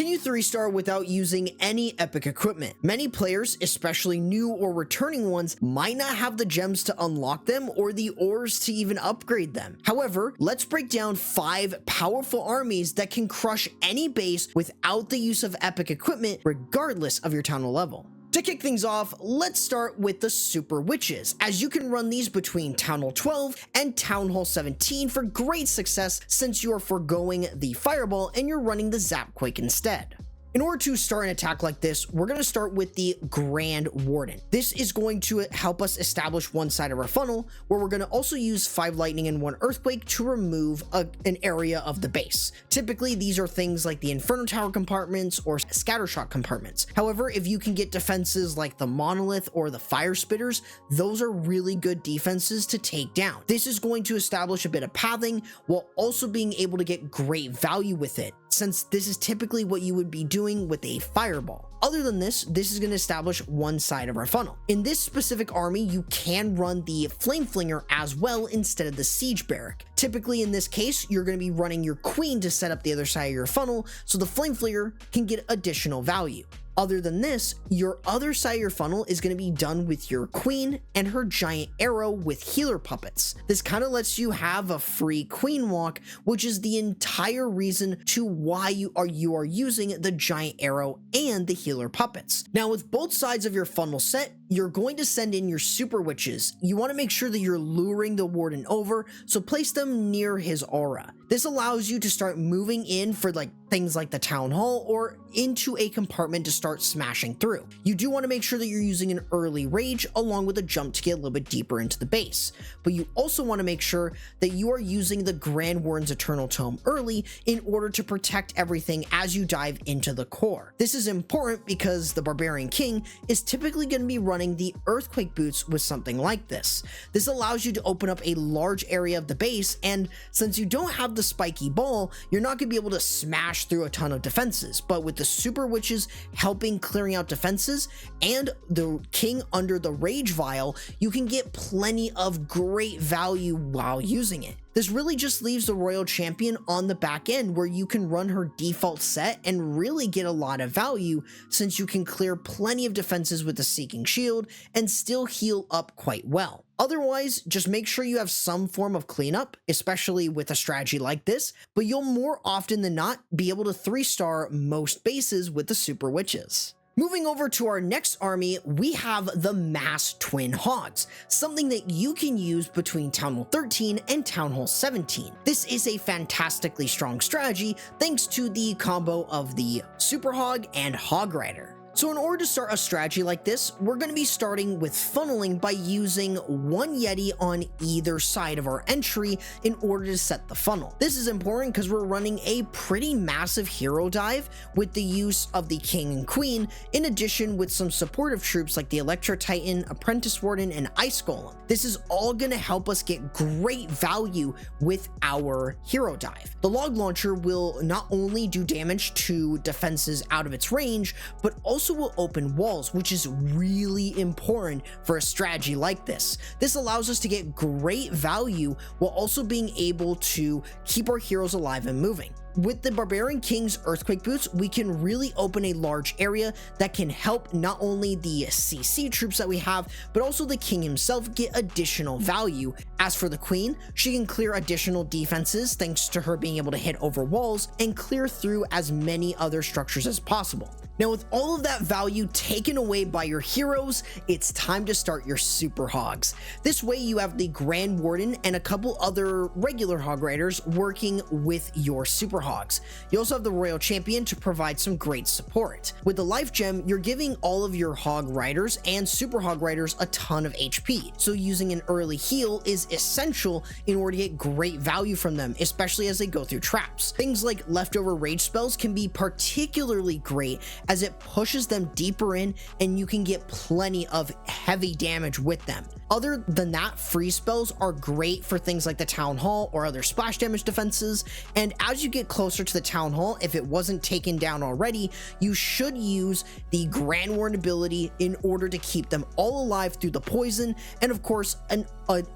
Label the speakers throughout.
Speaker 1: Can you 3-star without using any epic equipment? Many players, especially new or returning ones, might not have the gems to unlock them or the ores to even upgrade them. However, let's break down 5 powerful armies that can crush any base without the use of epic equipment, regardless of your town hall level. To kick things off, let's start with the Super Witches, as you can run these between Town Hall 12 and Town Hall 17 for great success since you are foregoing the Fireball and you're running the Zapquake instead. In order to start an attack like this, we're going to start with the Grand Warden. This is going to help us establish one side of our funnel, where we're going to also use 5 lightning and 1 earthquake to remove an area of the base. Typically, these are things like the Inferno Tower compartments or Scattershot compartments. However, if you can get defenses like the Monolith or the Fire Spitters, those are really good defenses to take down. This is going to establish a bit of pathing while also being able to get great value with it, since this is typically what you would be doing with a fireball. Other than this is going to establish one side of our funnel. In this specific army, you can run the Flame Flinger as well instead of the Siege Barrack. Typically in this case, you're going to be running your Queen to set up the other side of your funnel, so the Flame Flinger can get additional value. Other than this, your other side of your funnel is going to be done with your Queen and her giant arrow with healer puppets. This kind of lets you have a free Queen walk, which is the entire reason to why you are using the giant arrow and the healer puppets. Now, with both sides of your funnel set, you're going to send in your Super Witches. You want to make sure that you're luring the Warden over, so place them near his aura. This allows you to start moving in for things like the Town Hall or into a compartment to start smashing through. You do want to make sure that you're using an early rage along with a jump to get a little bit deeper into the base. But you also want to make sure that you are using the Grand Warden's Eternal Tome early in order to protect everything as you dive into the core. This is important because the Barbarian King is typically going to be running the Earthquake Boots with something like this. This allows you to open up a large area of the base, and since you don't have the spiky ball, you're not going to be able to smash through a ton of defenses. But with the Super Witches helping clearing out defenses and the King under the Rage Vial, you can get plenty of great value while using it. This really just leaves the Royal Champion on the back end, where you can run her default set and really get a lot of value, since you can clear plenty of defenses with the Seeking Shield and still heal up quite well. Otherwise, just make sure you have some form of cleanup, especially with a strategy like this, but you'll more often than not be able to 3-star most bases with the Super Witches. Moving over to our next army, we have the Mass Twin Hogs, something that you can use between Town Hall 13 and Town Hall 17. This is a fantastically strong strategy thanks to the combo of the Super Hog and Hog Rider. So in order to start a strategy like this, we're going to be starting with funneling by using 1 Yeti on either side of our entry in order to set the funnel. This is important because we're running a pretty massive hero dive with the use of the King and Queen, in addition with some supportive troops like the Electro Titan, Apprentice Warden, and Ice Golem. This is all going to help us get great value with our hero dive. The Log Launcher will not only do damage to defenses out of its range, but also will open walls, which is really important for a strategy like this. This allows us to get great value while also being able to keep our heroes alive and moving. With the Barbarian King's Earthquake Boots, we can really open a large area that can help not only the CC troops that we have, but also the King himself get additional value. As for the Queen, she can clear additional defenses thanks to her being able to hit over walls and clear through as many other structures as possible. Now, with all of that value taken away by your heroes, it's time to start your Super Hogs. This way you have the Grand Warden and a couple other regular Hog Riders working with your Super Hogs. You also have the Royal Champion to provide some great support. With the Life Gem, you're giving all of your Hog Riders and Super Hog Riders a ton of HP, so using an early heal is essential in order to get great value from them, especially as they go through traps. Things like leftover rage spells can be particularly great as it pushes them deeper in and you can get plenty of heavy damage with them. Other than that, freeze spells are great for things like the Town Hall or other splash damage defenses, and as you get closer to the Town Hall, if it wasn't taken down already, you should use the Grand Warden ability in order to keep them all alive through the poison, and of course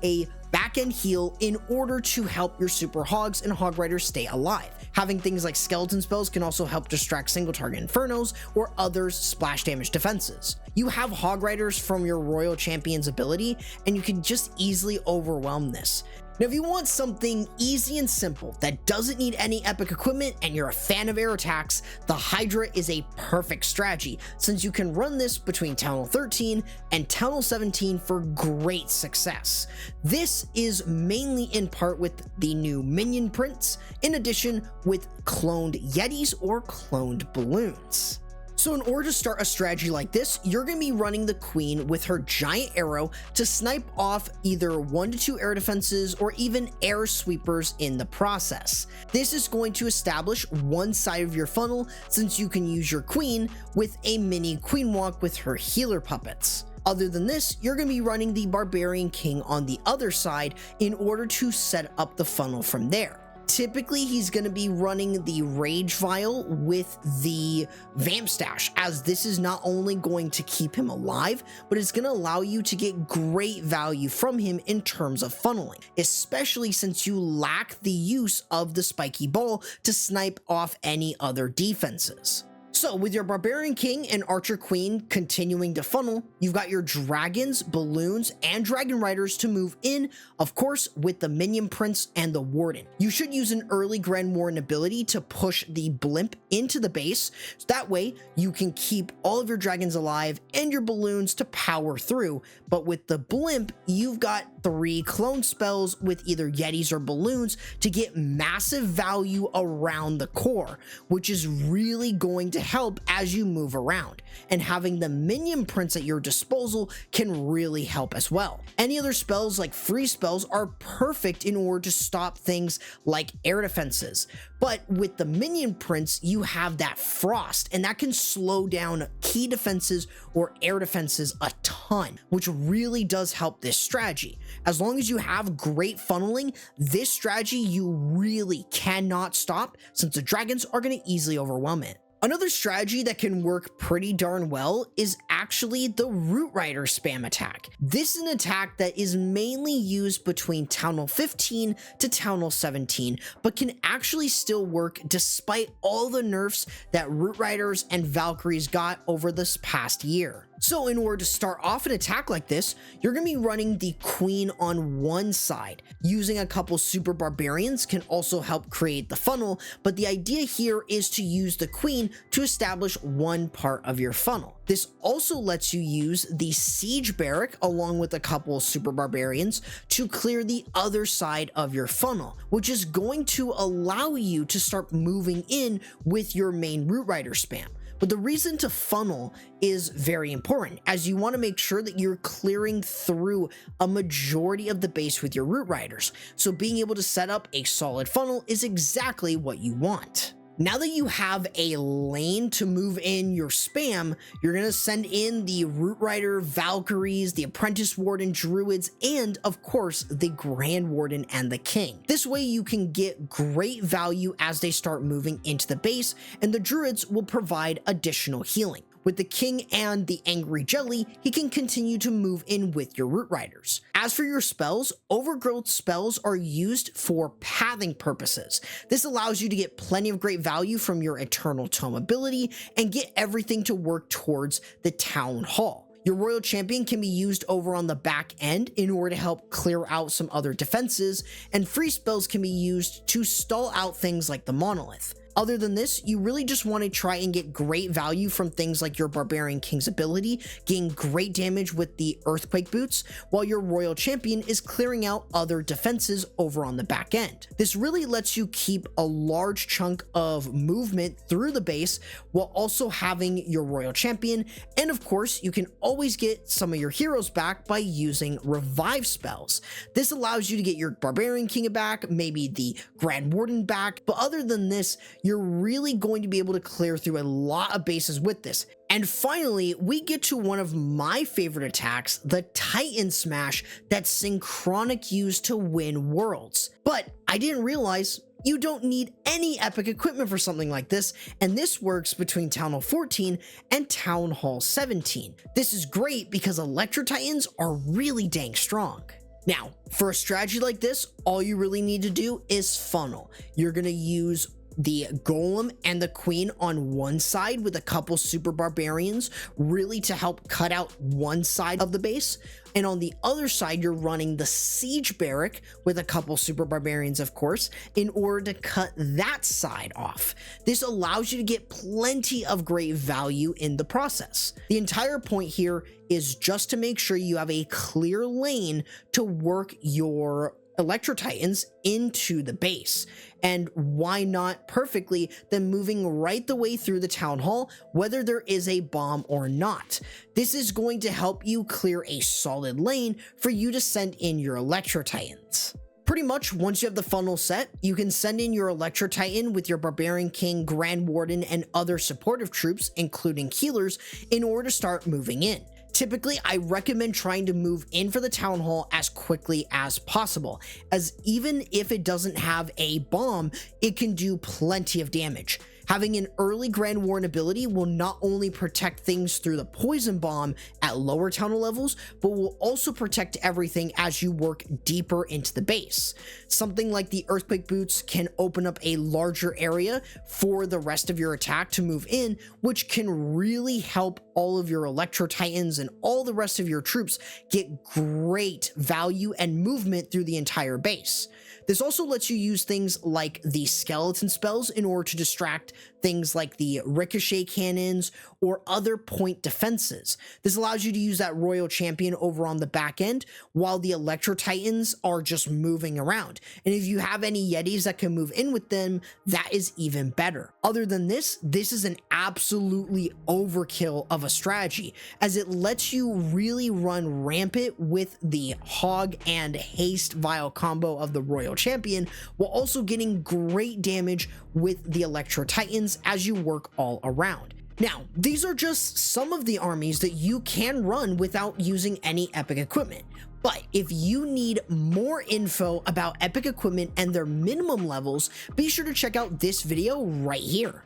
Speaker 1: a back-end heal in order to help your super hogs and hog riders stay alive. Having things like skeleton spells can also help distract single target infernos or others splash damage defenses. You have hog riders from your royal champion's ability, and you can just easily overwhelm this. Now, if you want something easy and simple that doesn't need any epic equipment and you're a fan of air attacks, the Hydra is a perfect strategy since you can run this between Town Hall 13 and Town Hall 17 for great success. This is mainly in part with the new minion prints, in addition with cloned Yetis or cloned balloons. So in order to start a strategy like this, you're going to be running the queen with her giant arrow to snipe off either 1 to 2 air defenses or even air sweepers in the process. This is going to establish one side of your funnel since you can use your queen with a mini queen walk with her healer puppets. Other than this, you're going to be running the Barbarian King on the other side in order to set up the funnel from there. Typically, he's going to be running the Rage Vial with the Vamp Stash, as this is not only going to keep him alive, but it's going to allow you to get great value from him in terms of funneling, especially since you lack the use of the Spiky Ball to snipe off any other defenses. So with your Barbarian King and Archer Queen continuing to funnel, you've got your dragons, balloons, and dragon riders to move in, of course, with the minion prince and the warden. You should use an early Grand Warden ability to push the blimp into the base, so that way you can keep all of your dragons alive and your balloons to power through. But with the blimp, you've got 3 clone spells with either Yetis or balloons to get massive value around the core, which is really going to help as you move around, and having the minion prints at your disposal can really help as well. Any other spells like free spells are perfect in order to stop things like air defenses, but with the minion prints you have that frost, and that can slow down key defenses or air defenses a ton, which really does help this strategy. As long as you have great funneling, this strategy you really cannot stop since the dragons are going to easily overwhelm it. Another strategy that can work pretty darn well is actually the Root Rider spam attack. This is an attack that is mainly used between Town Hall 15 to Town Hall 17, but can actually still work despite all the nerfs that Root Riders and Valkyries got over this past year. So in order to start off an attack like this, you're going to be running the queen on one side. Using a couple super barbarians can also help create the funnel, but the idea here is to use the queen to establish one part of your funnel. This also lets you use the siege barrack along with a couple super barbarians to clear the other side of your funnel, which is going to allow you to start moving in with your main Root Rider spam. But the reason to funnel is very important, as you want to make sure that you're clearing through a majority of the base with your Root Riders. So being able to set up a solid funnel is exactly what you want. Now that you have a lane to move in your spam, you're going to send in the Root Rider, Valkyries, the Apprentice Warden, Druids, and of course the Grand Warden and the King. This way you can get great value as they start moving into the base, and the Druids will provide additional healing. With the King and the Angry Jelly, he can continue to move in with your Root Riders. As for your spells, Overgrowth spells are used for pathing purposes. This allows you to get plenty of great value from your Eternal Tome ability and get everything to work towards the Town Hall. Your Royal Champion can be used over on the back end in order to help clear out some other defenses, and free spells can be used to stall out things like the Monolith. Other than this, you really just want to try and get great value from things like your Barbarian King's ability, getting great damage with the Earthquake Boots, while your Royal Champion is clearing out other defenses over on the back end. This really lets you keep a large chunk of movement through the base while also having your Royal Champion, and of course, you can always get some of your heroes back by using revive spells. This allows you to get your Barbarian King back, maybe the Grand Warden back, but other than this, you're really going to be able to clear through a lot of bases with this. And finally, we get to one of my favorite attacks, the Titan Smash that Synchronic used to win worlds. But I didn't realize you don't need any epic equipment for something like this, and this works between Town Hall 14 and Town Hall 17. This is great because Electro Titans are really dang strong. Now, for a strategy like this, all you really need to do is funnel. You're going to use the golem and the queen on one side with a couple super barbarians, really to help cut out one side of the base. And on the other side, you're running the siege barrack with a couple super barbarians, of course, in order to cut that side off. This allows you to get plenty of great value in the process. The entire point here is just to make sure you have a clear lane to work your Electro Titans into the base, and why not perfectly then moving right the way through the town hall, whether there is a bomb or not. This is going to help you clear a solid lane for you to send in your Electro Titans. Pretty much once you have the funnel set, you can send in your Electro Titan with your Barbarian King, Grand Warden, and other supportive troops, including healers, in order to start moving in. Typically, I recommend trying to move in for the town hall as quickly as possible, as even if it doesn't have a bomb, it can do plenty of damage. Having an early Grand Warden ability will not only protect things through the poison bomb at lower town hall levels, but will also protect everything as you work deeper into the base. Something like the Earthquake Boots can open up a larger area for the rest of your attack to move in, which can really help all of your Electro Titans and all the rest of your troops get great value and movement through the entire base. This also lets you use things like the skeleton spells in order to distract things like the ricochet cannons or other point defenses. This allows you to use that royal champion over on the back end while the Electro Titans are just moving around. And if you have any Yetis that can move in with them, that is even better. Other than this, this is an absolutely overkill of a strategy, as it lets you really run rampant with the Hog and Haste Vial combo of the royal champion, while also getting great damage with the Electro Titans as you work all around. Now, these are just some of the armies that you can run without using any epic equipment. But if you need more info about epic equipment and their minimum levels, be sure to check out this video right here.